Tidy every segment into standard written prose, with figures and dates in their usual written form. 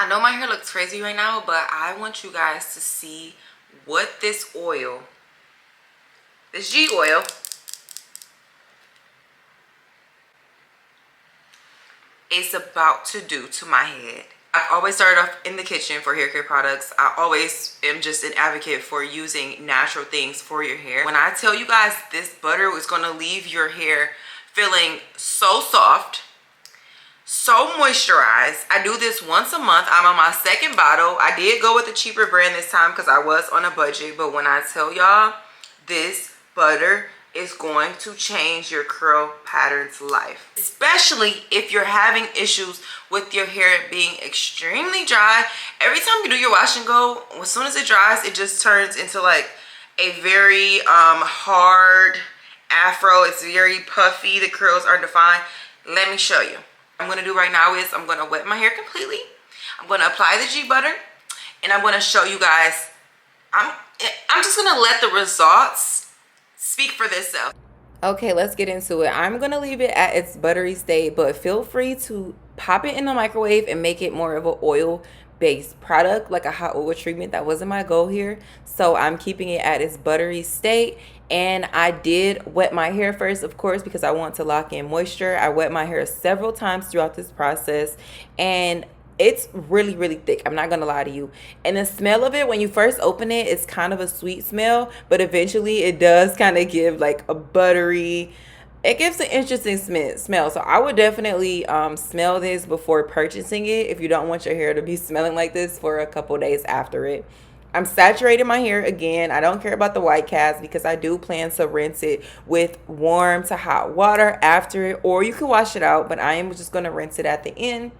I know my hair looks crazy right now, but I want you guys to see what this oil, this Ghee oil, is about to do to my head. I've always started off in the kitchen for hair care products. I always am just an advocate for using natural things for your hair. When I tell you guys this butter is going to leave your hair feeling so soft, so moisturized. I do this once a month. I'm on my second bottle. I did go with a cheaper brand this time because I was on a budget. But when I tell y'all, this butter is going to change your curl pattern's life, especially if you're having issues with your hair being extremely dry. Every time you do your wash and go, as soon as it dries, it just turns into like a very hard afro. It's very puffy. The curls are defined. Let me show you. What I'm going to do right now is I'm going to wet my hair completely. I'm going to apply the Ghee butter, and I'm going to show you guys. I'm just going to let the results speak for themselves. Okay, let's get into it. I'm going to leave it at its buttery state, but feel free to pop it in the microwave and make it more of an oil-based product, like a hot oil treatment. That wasn't my goal here, so I'm keeping it at its buttery state. And I did wet my hair first, of course, because I want to lock in moisture. I wet my hair several times throughout this process, and it's really, really thick. I'm not gonna lie to you. And the smell of it, when you first open it, it's kind of a sweet smell, but eventually it does kind of give like a buttery, it gives an interesting smell. So I would definitely smell this before purchasing it if you don't want your hair to be smelling like this for a couple days after it. I'm saturating my hair again. I don't care about the white cast because I do plan to rinse it with warm to hot water after it, or you can wash it out, but I am just going to rinse it at the end.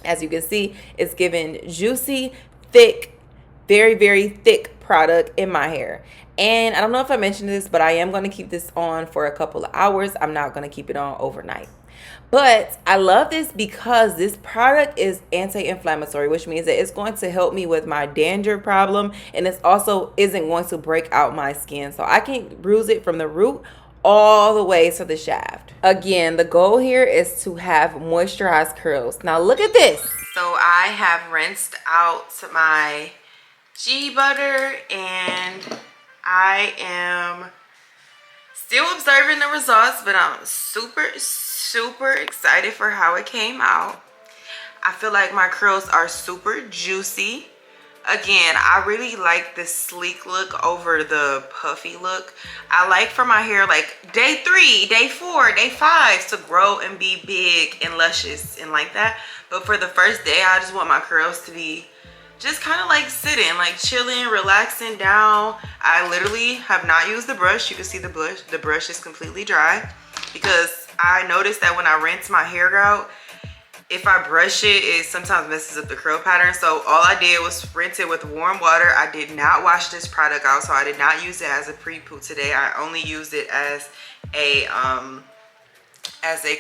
As you can see, it's giving juicy, thick, very, very thick product in my hair. And I don't know if I mentioned this, but I am going to keep this on for a couple of hours. I'm not going to keep it on overnight. But I love this because this product is anti-inflammatory, which means that it's going to help me with my dandruff problem, and it also isn't going to break out my skin. So I can bruise it from the root all the way to the shaft. Again, the goal here is to have moisturized curls. Now look at this. So I have rinsed out my Ghee butter, and I am still observing the results, but I'm super excited for how it came out. I feel like my curls are super juicy. Again, I really like the sleek look over the puffy look. I like for my hair like day 3, day 4, day 5 to grow and be big and luscious and like that. But for the first day, I just want my curls to be just kind of like sitting, like chilling, relaxing down. I literally have not used the brush. You can see the brush is completely dry because I noticed that when I rinse my hair out, if I brush it, it sometimes messes up the curl pattern. So all I did was rinse it with warm water. I did not wash this product out, so I did not use it as a pre-poo today. I only used it as a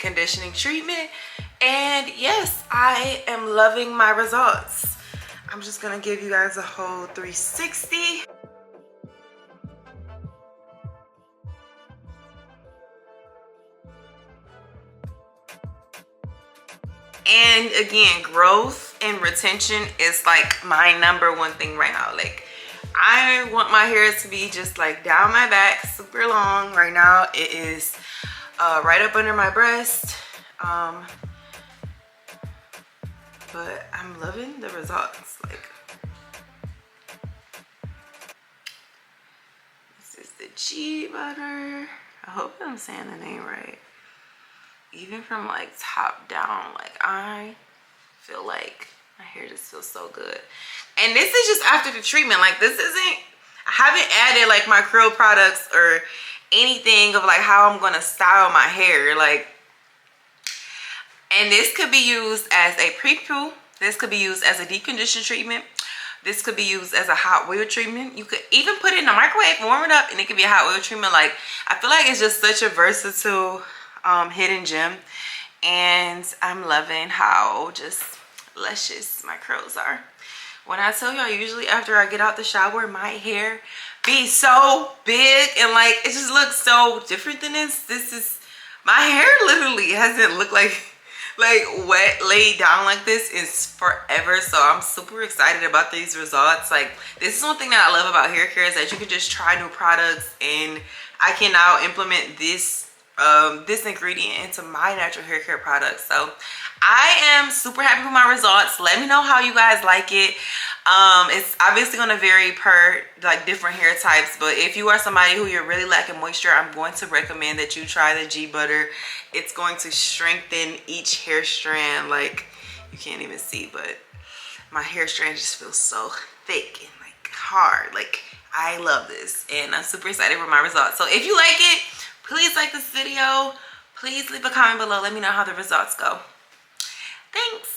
conditioning treatment. And yes, I am loving my results. I'm just gonna give you guys a whole 360. And again, growth and retention is like my #1 thing right now. Like, I want my hair to be just like down my back, super long. Right now it is right up under my breast. But I'm loving the results. Like, this is the Ghee butter. I hope I'm saying the name right. Even from like top down, like I feel like my hair just feels so good. And this is just after the treatment. Like, this isn't, I haven't added like my curl products or anything of like how I'm gonna style my hair. Like, and this could be used as a pre-poo. This could be used as a deep condition treatment. This could be used as a hot oil treatment. You could even put it in the microwave, warm it up, and it could be a hot oil treatment. Like, I feel like it's just such a versatile hidden gem, and I'm loving how just luscious my curls are. When I tell y'all, usually after I get out the shower, my hair be so big and like it just looks so different than this. This is, my hair literally hasn't looked like like wet laid down like this is forever. So I'm super excited about these results. Like, this is one thing that I love about hair care, is that you can just try new products, and I can now implement this this ingredient into my natural hair care products. So I am super happy with my results. Let me know how you guys like it. It's obviously going to vary per like different hair types, but if you are somebody who you're really lacking moisture, I'm going to recommend that you try the Ghee butter. It's going to strengthen each hair strand. Like, you can't even see, but my hair strand just feels so thick and like hard. Like, I love this, and I'm super excited for my results. So if you like it, please like this video. Please leave a comment below. Let me know how the results go. Thanks.